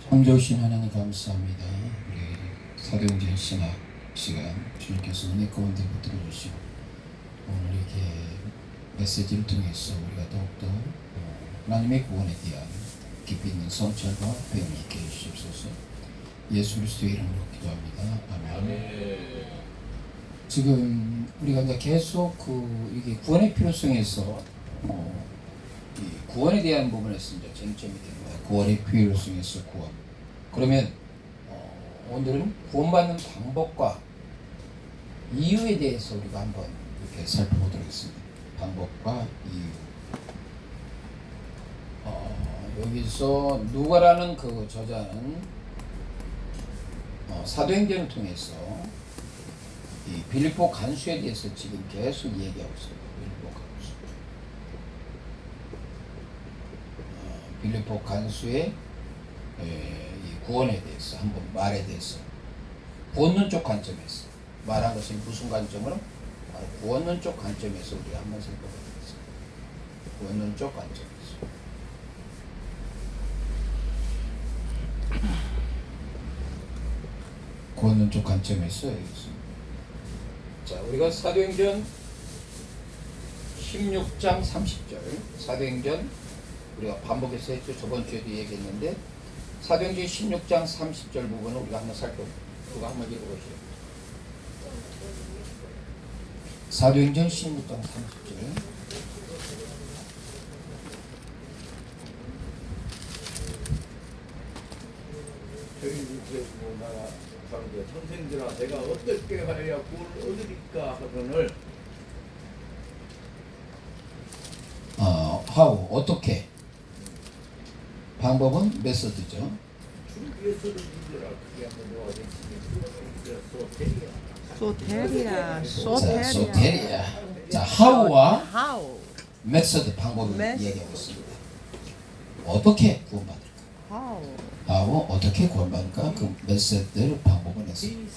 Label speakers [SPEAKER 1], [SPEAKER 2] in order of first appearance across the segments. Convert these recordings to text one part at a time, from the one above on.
[SPEAKER 1] 참 좋으신 하나님 감사합니다. 우리 사도행전 신학 시간 주님께서 은혜 가운데 붙들어 주시고 오늘 이렇게 메시지를 통해서 우리가 더욱더 하나님의 구원에 대한 깊이 있는 성찰과 배움이 있게 해주시옵소서. 예수 그리스도의 이름으로 기도합니다. 아멘. 지금 우리가 이제 계속 이게 구원의 필요성에서 이 구원에 대한 부분에서 이제 쟁점이 됩니다. 구원의 필요성에서 구원. 그러면 오늘은 구원받는 방법과 이유에 대해서 우리가 한번 이렇게 살펴보도록 하겠습니다. 방법과 이유. 여기서 누가라는 그 저자는 사도행전을 통해서 이 빌립보 간수에 대해서 지금 계속 얘기하고 있습니다. 빌립보 간수의 이 구원에 대해서 한번 말에 대해서 구원론적 관점에서 말한 것이 무슨 관점으로? 바로 구원론적 관점에서 우리가 한번 살펴보겠습니다. 구원론적 관점에서. 구원론적 관점에서 얘기했습니다. 자, 우리가 사도행전 16장 30절 사도행전 우리가 반복해서 했죠. 저번 주에도 얘기했는데 사도행전 16장 30절 부분을 우리가 한번 그거 한번 읽어보시죠. 사도행전 16장 30절.
[SPEAKER 2] 선생들아 내가 어떻게 하여야 구원을 얻으리까 하거늘
[SPEAKER 1] how 어떻게 방법은 메소드죠.
[SPEAKER 2] 주 예수를 믿으라. 그게 한번 너가
[SPEAKER 3] 소테리아.
[SPEAKER 1] 소테리아. 자, how와
[SPEAKER 3] How?
[SPEAKER 1] 메소드 방법을 얘기하고 있습니다. 어떻게 구원받을까?
[SPEAKER 3] How?
[SPEAKER 1] 어떻게 구원받을까? 그 메소드를 방법을 했습니다.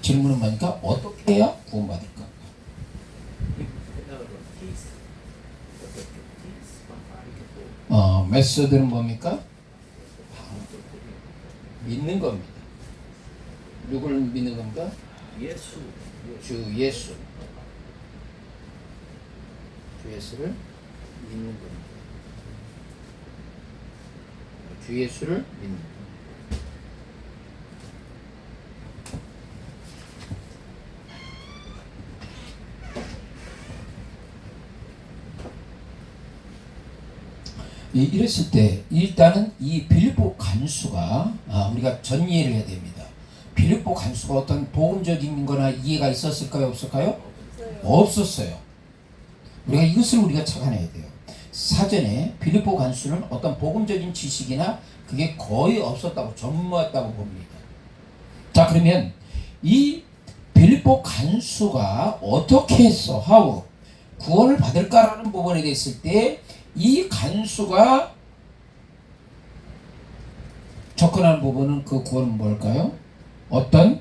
[SPEAKER 1] 질문은 뭐니까 어떻게 해야 구원받을까? 메소드는 뭡니까? 믿는 겁니다. 누구를 믿는 겁니까?
[SPEAKER 2] 예수.
[SPEAKER 1] 주 예수. 주 예수를 믿는 겁니다. 주 예수를 믿는 겁니다. 이랬을 때 일단은 이 빌립보 간수가 우리가 전 이해를 해야 됩니다. 빌립보 간수가 어떤 복음적인 거나 이해가 있었을까요? 없을까요? 없었어요. 우리가 착안해야 돼요. 사전에 빌립보 간수는 어떤 복음적인 지식이나 그게 거의 없었다고 전무했다고 봅니다. 자, 그러면 이 빌립보 간수가 어떻게 해서 how 구원을 받을까라는 부분에 대했을 때 이 간수가 접근하는 부분은 그 구원은 뭘까요? 어떤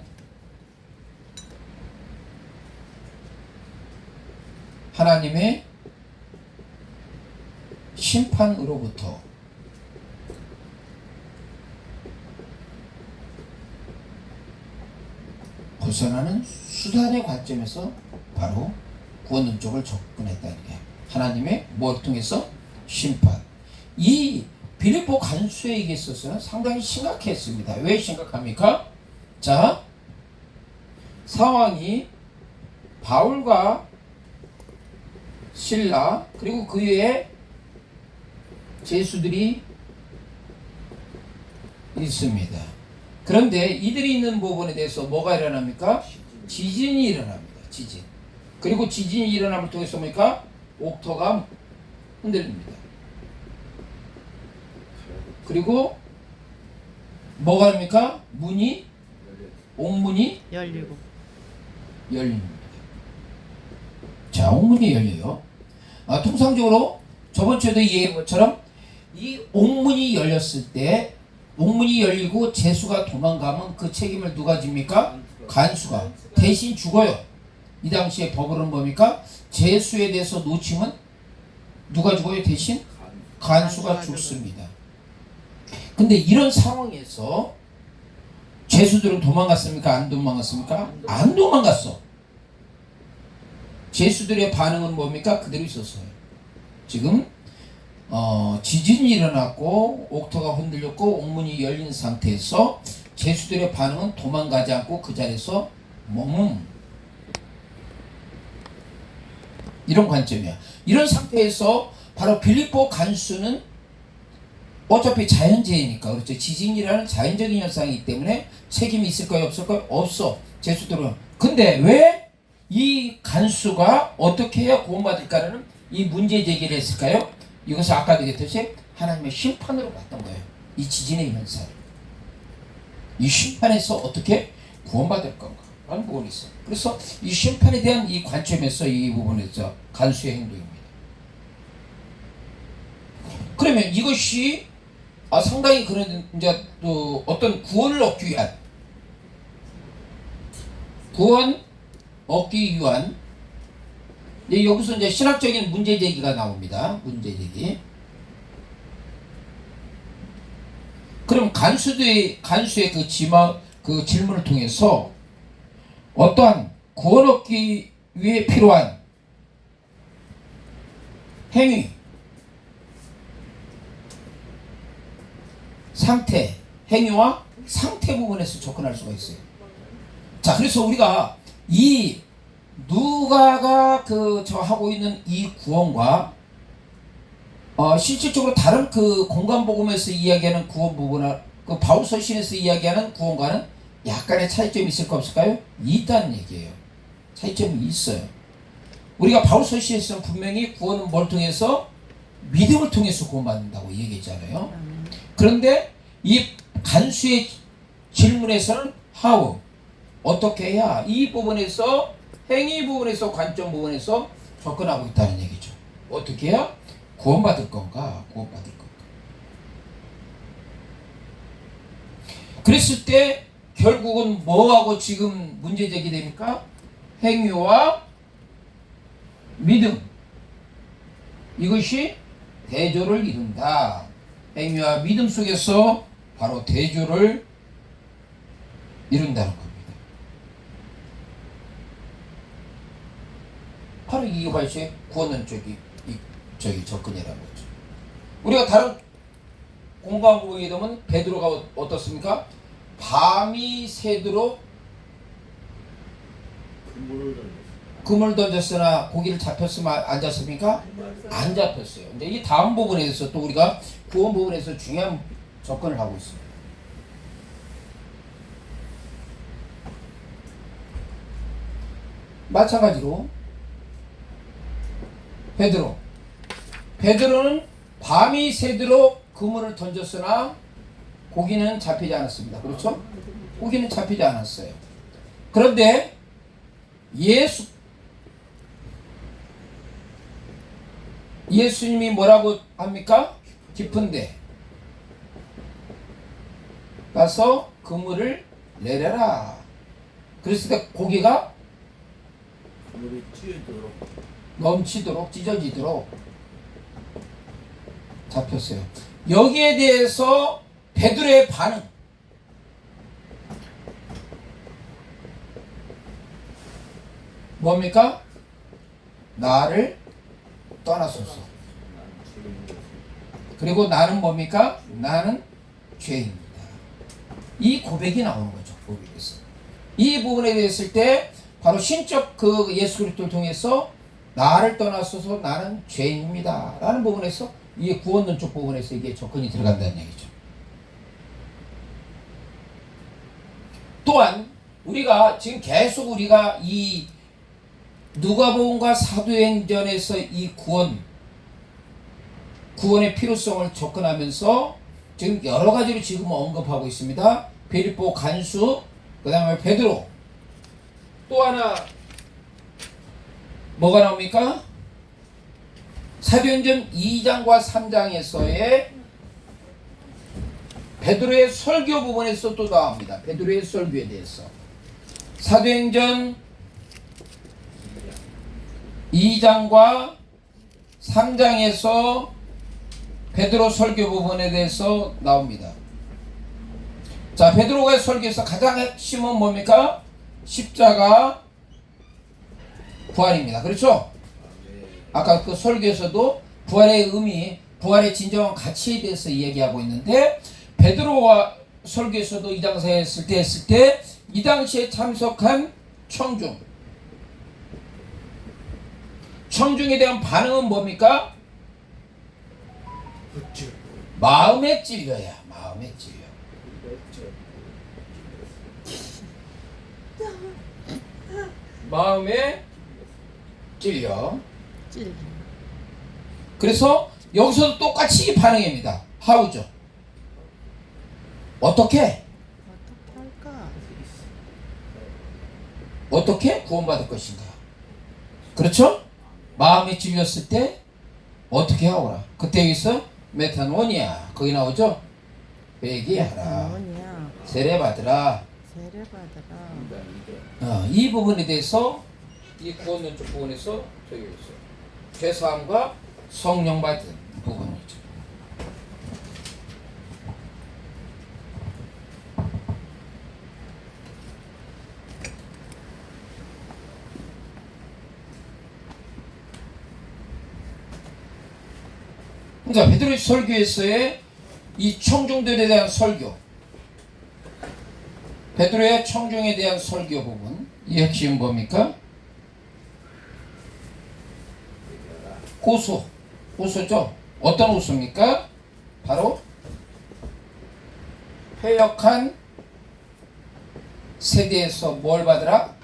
[SPEAKER 1] 하나님의 심판으로부터 벗어나는 수단의 관점에서 바로 구원 쪽을 접근했다는 게 하나님의 뭘 통해서 심판. 이 빌립보 간수에게 있어서는 상당히 심각했습니다. 왜 심각합니까? 자, 상황이 바울과 실라 그리고 그 외에 제수들이 있습니다. 그런데 이들이 있는 부분에 대해서 뭐가 일어납니까? 지진이 일어납니다. 지진. 그리고 지진이 일어남을 통해서 뭡니까? 옥토가 흔들립니다. 그리고 뭐가 됩니까? 옥문이
[SPEAKER 3] 열리고.
[SPEAKER 1] 열립니다. 자, 옥문이 열려요. 통상적으로 저번 주에도 얘기한 것처럼 이 옥문이 열렸을 때 옥문이 열리고 제수가 도망가면 그 책임을 누가 집니까? 간수가 대신 죽어요. 이 당시에 법으로는 뭡니까? 제수에 대해서 놓치면 누가 죽어요? 대신 간수가 죽습니다. 근데 이런 상황에서 죄수들은 도망갔습니까? 안 도망갔습니까? 안 도망갔어. 죄수들의 반응은 뭡니까? 그대로 있었어요. 지금 지진이 일어났고 옥토가 흔들렸고 옥문이 열린 상태에서 죄수들의 반응은 도망가지 않고 그 자리에서 이런 관점이야. 이런 상태에서 바로 빌립보 간수는 어차피 자연재해니까, 그렇죠. 지진이라는 자연적인 현상이기 때문에 책임이 있을까요? 없을까요? 없어. 죄수들은. 근데 왜 이 간수가 어떻게 해야 구원받을까라는 이 문제 제기를 했을까요? 이것을 아까도 얘기했듯이 하나님의 심판으로 봤던 거예요. 이 지진의 현상. 이 심판에서 어떻게 구원받을 건가 라는 부분이 있어요. 그래서 이 심판에 대한 이 관점에서 이 부분에서 간수의 행동입니다. 그러면 이것이 상당히 그런 이제 또 어떤 구원을 얻기 위한 여기서 이제 신학적인 문제 제기가 나옵니다. 문제 제기. 그럼 간수의 그 질문을 통해서 어떠한 구원 얻기 위해 필요한 행위, 상태, 행위와 상태 부분에서 접근할 수가 있어요. 자, 그래서 우리가 이 누가가 하고 있는 이 구원과 실질적으로 다른 그 공간복음에서 이야기하는 구원 부분과 그 바울서신에서 이야기하는 구원과는 약간의 차이점이 있을까 없을까요? 있다는 얘기예요. 차이점이 있어요. 우리가 바울서신에서는 분명히 구원은 뭘 통해서? 믿음을 통해서 구원받는다고 얘기했잖아요. 그런데 이 간수의 질문에서는 how, 어떻게 해야, 이 부분에서 행위 부분에서 관점 부분에서 접근하고 있다는 얘기죠. 어떻게 해야 구원받을 건가? 구원받을 건가? 그랬을 때 결국은 뭐하고 지금 문제 제기됩니까? 행위와 믿음, 이것이 대조를 이룬다. 행위와 믿음 속에서 바로 대조를 이룬다는 겁니다. 바로 이것이 구원론 쪽이 접근이라는 거죠. 우리가 다른 공간 부분에 보면 베드로가 어떻습니까? 밤이 새도록 그물 던졌으나 고기를 잡혔으면 안 잡습니까? 안 잡혔어요. 근데 이 다음 부분에 대해서 또 우리가 구원 부분에서 중요한 접근을 하고 있습니다. 마찬가지로 베드로는 밤이 새도록 그물을 던졌으나 고기는 잡히지 않았습니다. 그렇죠? 고기는 잡히지 않았어요. 그런데 예수님이 뭐라고 합니까? 깊은데 가서 그물을 내려라. 그랬을 때 고기가
[SPEAKER 2] 물이
[SPEAKER 1] 넘치도록 찢어지도록 잡혔어요. 여기에 대해서 베드로의 반응, 뭡니까? 나를 떠나소서. 그리고 나는 뭡니까? 나는 죄인입니다. 이 고백이 나오는 거죠. 고백에서. 이 부분에 대했을 때 바로 신적 그 예수 그리스도를 통해서 나를 떠나소서 나는 죄인입니다 라는 부분에서 이게 구원론 쪽 부분에서 이게 접근이 들어간다는 얘기죠. 또한 우리가 지금 계속 우리가 이 누가복음과 사도행전에서 이 구원의 필요성을 접근하면서 지금 여러 가지로 지금 언급하고 있습니다. 빌립보 간수, 그 다음에 베드로, 또 하나 뭐가 나옵니까? 사도행전 2장과 3장에서의 베드로의 설교 부분에서 또 나옵니다. 베드로의 설교에 대해서 사도행전 2장과 3장에서 베드로 설교 부분에 대해서 나옵니다. 자, 베드로가 설교에서 가장 핵심은 뭡니까? 십자가 부활입니다. 그렇죠? 아까 그 설교에서도 부활의 의미, 부활의 진정한 가치에 대해서 이야기하고 있는데, 베드로와 설교에서도 이 장사에 했을 때 이 당시에 참석한 청중에 대한 반응은 뭡니까? 마음의 찔려야. 마음의 찔려. 마음에 찔려. 그래서 여기서도 똑같이 반응입니다. 하우죠. 어떻게
[SPEAKER 3] 할까?
[SPEAKER 1] 어떻게 구원받을 것인가? 그렇죠? 마음에 찔렸을 때 어떻게 하오라? 그때 여기서 메타노니아 거기 나오죠? 회개하라.
[SPEAKER 3] 뭐냐?
[SPEAKER 1] 세례받으라.
[SPEAKER 3] 세례받으라.
[SPEAKER 1] 이 부분에 대해서 이 구원론적 부분에서 저기 있어요. 죄사함과 성령 받은 부분이죠. 그러니까 베드로의 설교에서의 이 청중들에 대한 설교, 베드로의 청중에 대한 설교 부분, 이 핵심은 뭡니까? 호소죠. 어떤 호소입니까? 바로 패역한 세대에서 뭘 받으라?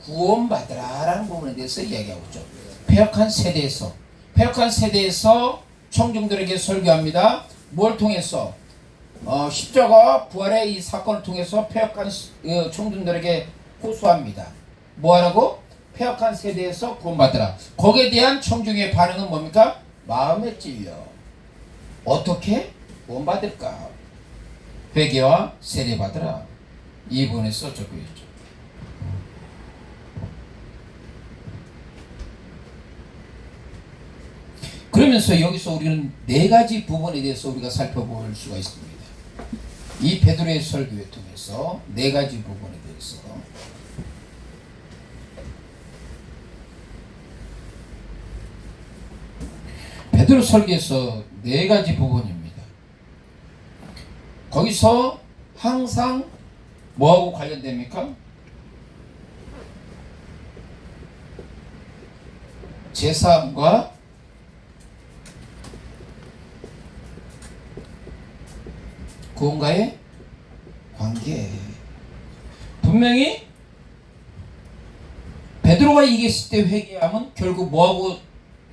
[SPEAKER 1] 구원받으라 라는 부분에 대해서 이야기하고 있죠. 패역한 세대에서 청중들에게 설교합니다. 뭘 통해서? 십자가 부활의 이 사건을 통해서 패역한 청중들에게 호소합니다. 뭐하라고? 패역한 세대에서 구원받으라. 거기에 대한 청중의 반응은 뭡니까? 마음에 찔려. 어떻게 구원받을까? 회개와 세례받으라. 이 부분에서 적고 있죠. 그러면서 여기서 우리는 네 가지 부분에 대해서 우리가 살펴볼 수가 있습니다. 이 베드로의 설교를 통해서 네 가지 부분에 대해서 베드로 설교에서 네 가지 부분입니다. 거기서 항상 뭐하고 관련됩니까? 제사함과 구원과의 관계. 분명히 베드로가 이겼을 때 회개하면 결국 뭐하고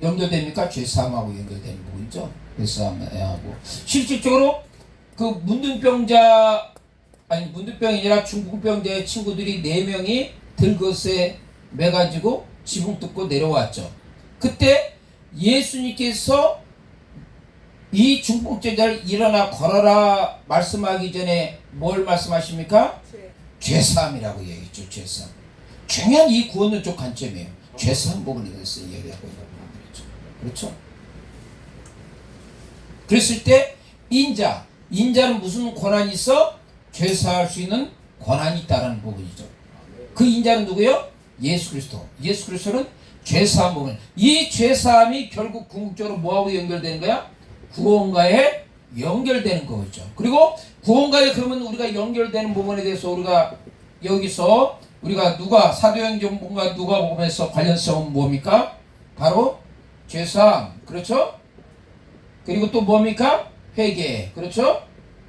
[SPEAKER 1] 연결됩니까? 죄사함하고 연결되는 부분이죠. 죄사함하고 실질적으로 그 문둥병이 아니라 중풍병자의 친구들이 4명이 들것에 매가지고 지붕 뚫고 내려왔죠. 그때 예수님께서 이 중풍병자를 일어나 걸어라 말씀하기 전에 뭘 말씀하십니까? 죄사함이라고 얘기했죠. 죄사함. 중요한 이 구원론적 관점이에요. 죄사함 부분에 대해서 이야기하고 있는 부분이죠. 그렇죠? 그랬을 때 인자는 무슨 권한이 있어? 죄사할 수 있는 권한이 있다는 부분이죠. 그 인자는 누구예요? 예수 그리스도. 예수 그리스도는 죄사함 부분. 이 죄사함이 결국 궁극적으로 뭐하고 연결되는 거야? 구원과에 연결되는 거죠. 그리고 구원과에 그러면 우리가 연결되는 부분에 대해서 우리가 여기서 우리가 사도행전과 누가복음에서 관련성은 뭡니까? 바로 죄사함. 그렇죠? 그리고 또 뭡니까? 회개. 그렇죠?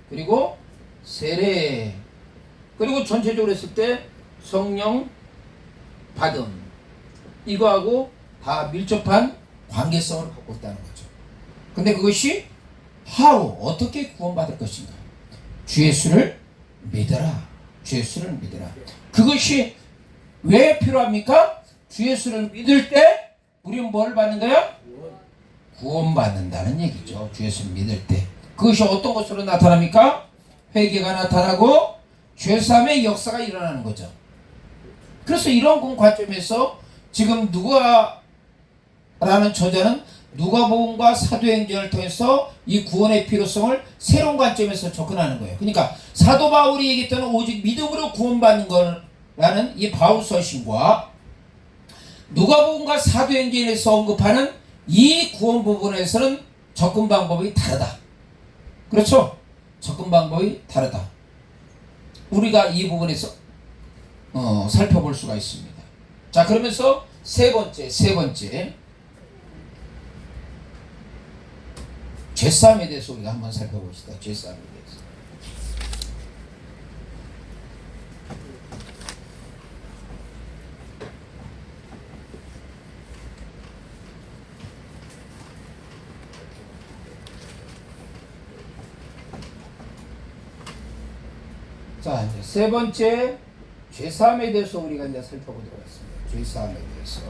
[SPEAKER 1] 그리고 세례. 그리고 전체적으로 했을 때 성령 받음. 이거하고 다 밀접한 관계성을 갖고 있다는 거죠. 근데 그것이 어떻게 구원받을 것인가? 주 예수를 믿어라. 주 예수를 믿어라. 그것이 왜 필요합니까? 주 예수를 믿을 때 우리는 뭘 받는 거야? 구원받는다는 얘기죠. 주 예수를 믿을 때. 그것이 어떤 것으로 나타납니까? 회개가 나타나고 죄사함의 역사가 일어나는 거죠. 그래서 이런 관점에서 지금 누가라는 저자는 누가복음과 사도행전을 통해서 이 구원의 필요성을 새로운 관점에서 접근하는 거예요. 그러니까 사도 바울이 얘기했던 오직 믿음으로 구원받는 거라는 이 바울 서신과 누가복음과 사도행전에서 언급하는 이 구원 부분에서는 접근 방법이 다르다. 그렇죠? 접근 방법이 다르다. 우리가 이 부분에서 살펴볼 수가 있습니다. 자, 그러면서 세 번째 죄싸움에 대해서 우리가 한번 살펴봅시다. 죄싸움에 대해서. 자, 이제 세 번째 죄사함에 대해서 우리가 이제 살펴보도록 하겠습니다. 죄사함에 대해서.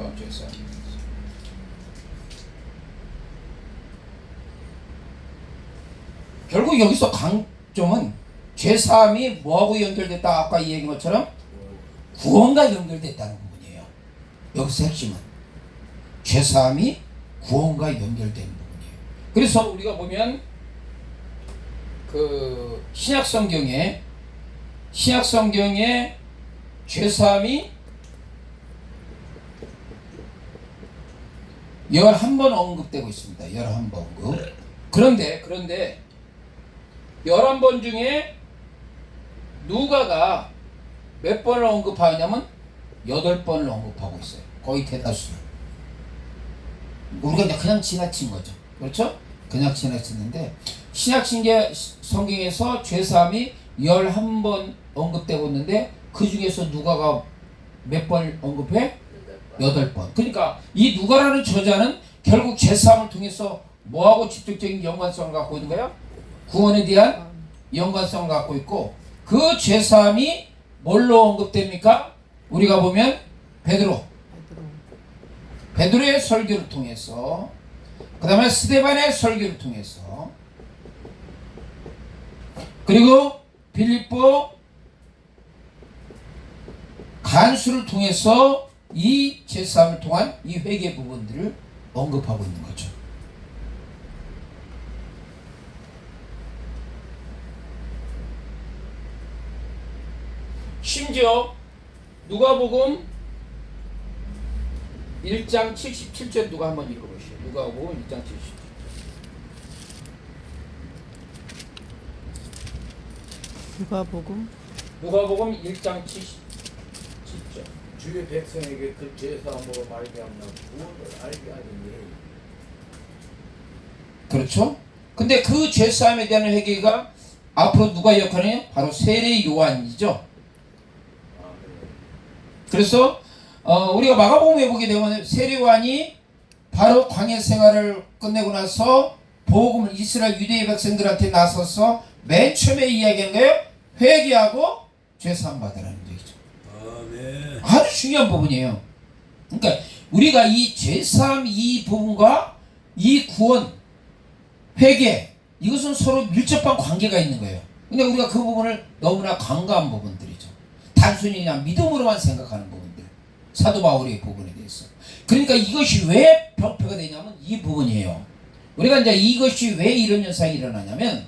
[SPEAKER 1] 결국 여기서 강점은 죄사함이 뭐하고 연결됐다? 아까 이야기한 것처럼 구원과 연결됐다는 부분이에요. 여기서 핵심은 죄사함이 구원과 연결된 부분이에요. 그래서 우리가 보면 그 신약 성경에 죄사함이 11번 언급되고 있습니다. 11번 언급. 그런데 11번 중에 누가가 몇 번을 언급하냐면 8번을 언급하고 있어요. 거의 대다수. 우리가 그냥 지나친 거죠. 그렇죠? 그냥 지나쳤는데 신약 성경에서 죄사함이 11번 언급되고 있는데 그 중에서 누가가 몇 번 언급해? 8번. 그러니까 이 누가라는 저자는 결국 죄사함을 통해서 뭐하고 직접적인 연관성을 갖고 있는 거야? 구원에 대한 연관성을 갖고 있고, 그 죄사함이 뭘로 언급됩니까? 우리가 보면 베드로의 설교를 통해서, 그 다음에 스데반의 설교를 통해서, 그리고 빌립보 간수를 통해서 이 죄사함을 통한 이 회개 부분들을 언급하고 있는 거죠. 심지어 누가복음 1장 77절 누가 한번 읽어보시죠. 누가복음 1장 77절. 누가복음 1장 77절.
[SPEAKER 2] 주의 백성에게 그 죄사함으로 말미암는 구원을 알게 하리니.
[SPEAKER 1] 그렇죠? 근데 그 죄사함에 대한 회개가 앞으로 누가 역할이냐? 바로 세례 요한이죠. 그래서 우리가 마가복음에 보게 되면 세례 요한이 바로 광야 생활을 끝내고 나서 복음을 이스라엘 유대의 백성들한테 나서서 맨 처음에 이야기한 거예요. 회개하고 죄사함 받으라는 얘기죠.
[SPEAKER 2] 아멘.
[SPEAKER 1] 아주 중요한 부분이에요. 그러니까 우리가 이 죄사함 이 부분과 이 구원, 회개, 이것은 서로 밀접한 관계가 있는 거예요. 근데 우리가 그 부분을 너무나 간과한 부분들이죠. 단순히 그냥 믿음으로만 생각하는 부분들. 사도 바울의 부분에 대해서. 그러니까 이것이 왜 병폐가 되냐면 이 부분이에요. 우리가 이제 이것이 왜 이런 현상이 일어나냐면,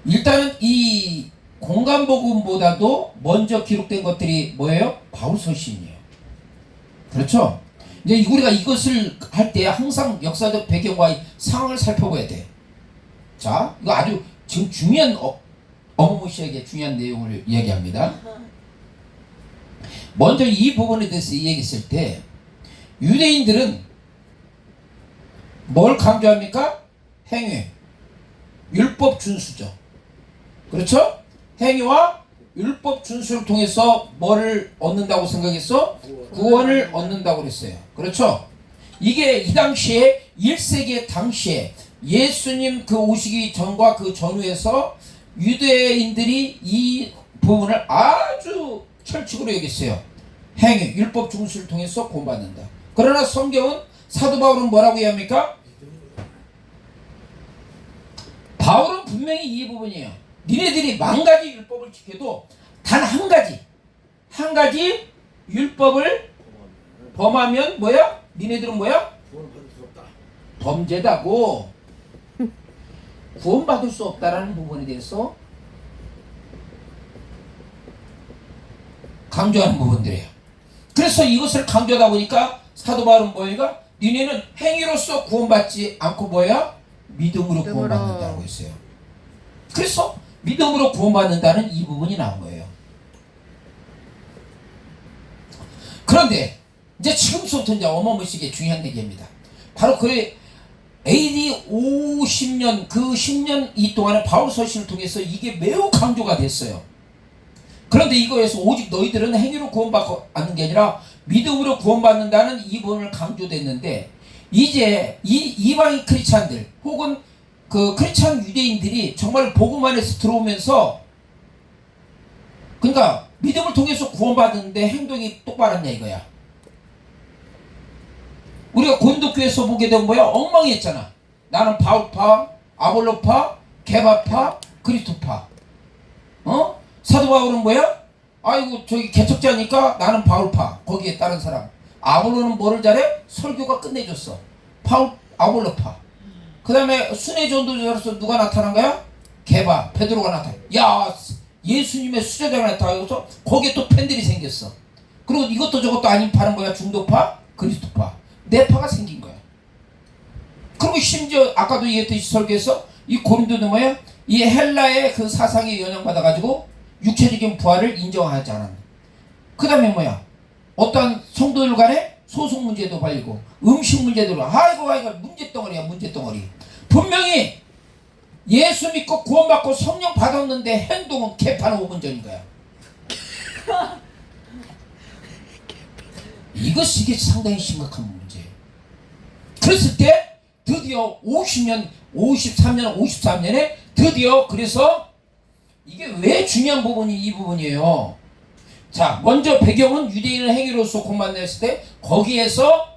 [SPEAKER 1] 일단은 이 공간복음보다도 먼저 기록된 것들이 뭐예요? 바울 서신이에요. 그렇죠? 이제 우리가 이것을 할 때 항상 역사적 배경과 상황을 살펴봐야 돼. 자, 이거 아주 지금 중요한 어마무시하게 중요한 내용을 이야기합니다. 먼저 이 부분에 대해서 이야기했을 때 유대인들은 뭘 강조합니까? 행위, 율법 준수죠. 그렇죠? 행위와 율법 준수를 통해서 뭐를 얻는다고 생각했어? 구원을 얻는다고 그랬어요. 그렇죠? 이게 이 당시에 1세기 당시에 예수님 그 오시기 전과 그 전후에서 유대인들이 이 부분을 아주 철칙으로 여겼어요. 행위, 율법 준수를 통해서 구원받는다. 그러나 성경은 사도 바울은 뭐라고 이야기합니까? 바울은 분명히 이 부분이에요. 니네들이 10,000가지 율법을 지켜도 단 한 가지 율법을 범하면 뭐야? 니네들은 뭐야?
[SPEAKER 2] 구원을 받을 수 없다.
[SPEAKER 4] 범죄다고 구원받을 수 없다라는 부분에 대해서 강조하는 부분들이에요. 그래서 이것을 강조하다 보니까 사도 바울은 뭐예요? 니네는 행위로서 구원받지 않고 뭐야? 믿음으로 구원받는다고 했어요. 그래서 믿음으로 구원받는다는 이 부분이 나온 거예요. 그런데 이제 지금부터 이제 어마무시하게 중요한 얘기입니다. 바로 그 AD 50년 그 10년 이 동안에 바울 서신을 통해서 이게 매우 강조가 됐어요. 그런데 이거에서 오직 너희들은 행위로 구원받는 게 아니라 믿음으로 구원받는다는 이 부분을 강조됐는데, 이제 이 이방인 크리스찬들 혹은 그 크리스찬 유대인들이 정말 복음 안에서 들어오면서, 그러니까 믿음을 통해서 구원받는데 행동이 똑바로 했냐 이거야. 우리가 고린도교에서 보게 되면 뭐야? 엉망이었잖아. 나는 바울파, 아볼로파, 게바파, 그리스도파. 사도 바울은 뭐야? 아이고 저기 개척자니까 나는 바울파. 거기에 다른 사람. 아볼로는 뭐를 잘해? 설교가 끝내줬어. 아볼로파. 그 다음에 순회 전도자로서 누가 나타난 거야? 게바, 베드로가 나타나. 야, 예수님의 수제자가 나타나서 거기에 또 팬들이 생겼어. 그리고 이것도 저것도 아닌 파는 거야. 중도파, 그리스도파. 네 파가 생긴 거야. 그리고 심지어 아까도 얘기했듯이 설교에서 이 고린도는 뭐야? 이 헬라의 그 사상에 영향받아가지고 육체적인 부활을 인정하지 않았네. 그 다음에 뭐야? 어떠한 성도들 간에 소송 문제도 발리고 음식 문제도 아이고 문제덩어리야. 문제덩어리. 분명히 예수 믿고 구원받고 성령 받았는데 행동은 개판 5분 전인 거야. 이게 상당히 심각한 문제예요. 그랬을 때 드디어 50년, 53년, 54년에 드디어 그래서 이게 왜 중요한 부분이 이 부분이에요. 자, 먼저 배경은 유대인은 행위로서 구원받았을 때 거기에서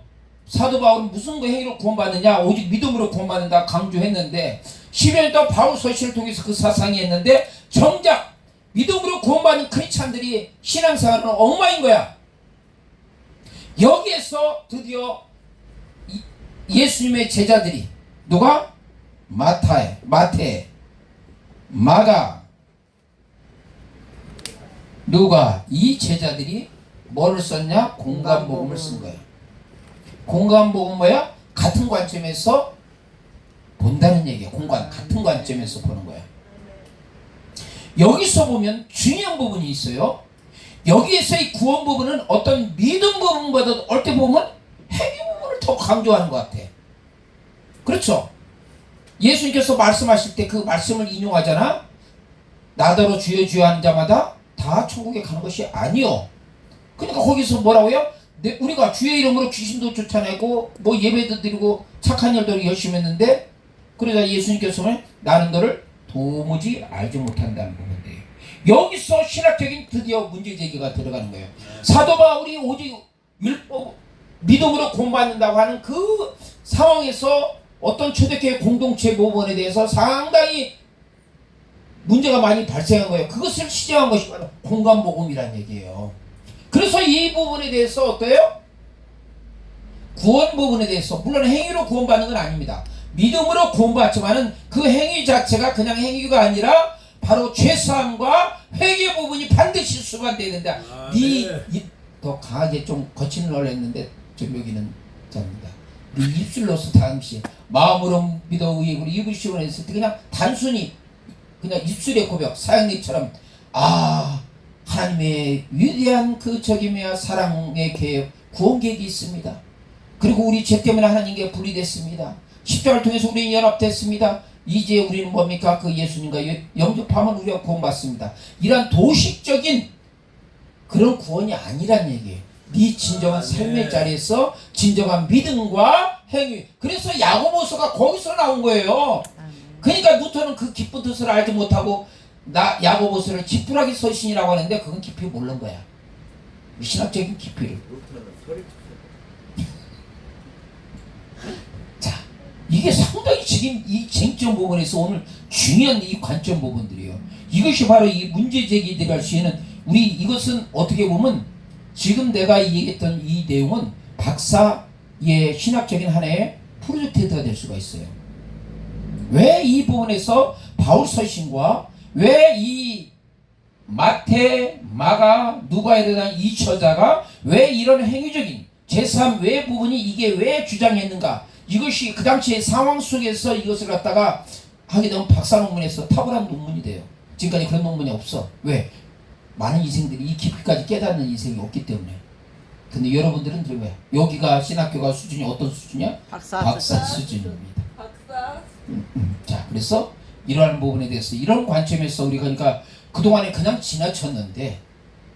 [SPEAKER 4] 사도 바울은 무슨 그 행위로 구원받느냐? 오직 믿음으로 구원받는다 강조했는데 10년 동안 바울 서신을 통해서 그 사상이 했는데 정작 믿음으로 구원받는 크리스찬들이 신앙생활은 엉망인 거야. 여기에서 드디어 예수님의 제자들이 누가? 마태, 마가, 누가? 이 제자들이 뭐를 썼냐? 공감복음을 쓴 거야. 공감복음 뭐야? 같은 관점에서 본다는 얘기야. 같은 관점에서 보는 거야. 여기서 보면 중요한 부분이 있어요. 여기에서 이 구원 부분은 어떤 믿음 부분보다 얼핏 보면 행위 부분을 더 강조하는 것 같아. 그렇죠? 예수님께서 말씀하실 때 그 말씀을 인용하잖아. 나더러 주여 주여 하는 자마다 다 천국에 가는 것이 아니요. 그러니까 거기서 뭐라고요? 우리가 주의 이름으로 귀신도 쫓아내고 뭐 예배도 드리고 착한 일도 열심히 했는데, 그러자 예수님께서는 나는 너를 도무지 알지 못한다는 부분인데, 여기서 신학적인 드디어 문제제기가 들어가는 거예요. 사도 바울이 오직 율법 믿음으로 구원받는다고 하는 그 상황에서 어떤 초대교회 공동체 부분에 대해서 상당히 문제가 많이 발생한 거예요. 그것을 시정한 것이 바로 공감복음이라는 얘기예요. 그래서 이 부분에 대해서 어때요? 구원 부분에 대해서 물론 행위로 구원받는 건 아닙니다. 믿음으로 구원받지만은 그 행위 자체가 그냥 행위가 아니라 바로 죄사함과 회개 부분이 반드시 수반돼야 된다. 더 강하게 좀 거친 걸 했는데 좀 여기는 자입니다. 네 입술로서 당시 마음으로 믿어 의역으로 입으시고 했을 때 그냥 단순히 그냥 입술의 고백 사형님처럼 하나님의 위대한 그 적임이야 사랑의 계획 구원 계획이 있습니다. 그리고 우리 죄 때문에 하나님께 분리됐습니다. 십자가를 통해서 우리는 연합됐습니다. 이제 우리는 뭡니까? 그 예수님과 영접하면 우리가 구원받습니다. 이러한 도식적인 그런 구원이 아니란 얘기예요. 네 진정한 삶의 자리에서 진정한 믿음과 행위. 그래서 야고보서가 거기서 나온 거예요. 그러니까 누터는 그 깊은 뜻을 알지 못하고 야고보서를 지푸라기 서신이라고 하는데 그건 깊이 모르는 거야. 신학적인 깊이를. 자, 이게 상당히 지금 이 쟁점 부분에서 오늘 중요한 이 관점 부분들이에요. 이것이 바로 이 문제 제기들 할 수 있는 이것은 어떻게 보면 지금 내가 얘기했던 이 내용은 박사의 신학적인 하나의 프로젝트가 될 수가 있어요. 왜 이 부분에서 바울 서신과 왜 이 마태, 마가, 누가에 대한 이 저자가 왜 이런 행위적인 제3 외 부분이 이게 왜 주장했는가? 이것이 그 당시의 상황 속에서 이것을 갖다가 하게 되면 박사 논문에서 탁월한 논문이 돼요. 지금까지 그런 논문이 없어. 왜? 많은 인생들이 이 깊이까지 깨닫는 인생이 없기 때문에. 근데 여러분들은 왜? 여기가 신학교가 수준이 어떤 수준이야? 박사 수준입니다.
[SPEAKER 3] 박사.
[SPEAKER 4] 자, 그래서 이러한 부분에 대해서 이런 관점에서 우리가 그러니까 그동안에 그냥 지나쳤는데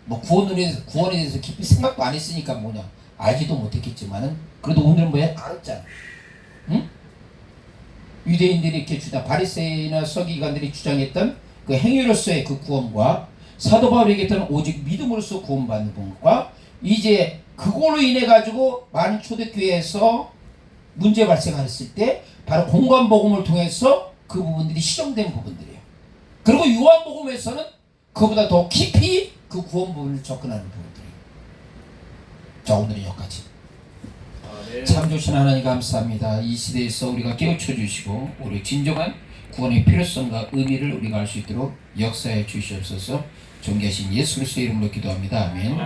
[SPEAKER 4] 뭐 구원에 대해서 깊이 생각도 안 했으니까 뭐냐 알지도 못했겠지만은 그래도 오늘은 뭐야 알았잖아. 응? 유대인들이 이렇게 주장 바리새인이나 서기관들이 주장했던 그 행위로서의 그 구원과 사도 바울이 얘기했던 오직 믿음으로써 구원받는 부분과 이제 그걸로 인해 가지고 많은 초대교회에서 문제 발생했을 때 바로 공관복음을 통해서 그 부분들이 시정된 부분들이에요. 그리고 요한복음에서는 그보다 더 깊이 그 구원 부분을 접근하는 부분들이에요. 자, 오늘은 여기까지. 참 좋으신 하나님 감사합니다. 이 시대에서 우리가 깨우쳐 주시고 우리 진정한 구원의 필요성과 의미를 우리가 알 수 있도록 역사해 주시옵소서. 존귀하신 예수 그리스도의 이름으로 기도합니다. 아멘.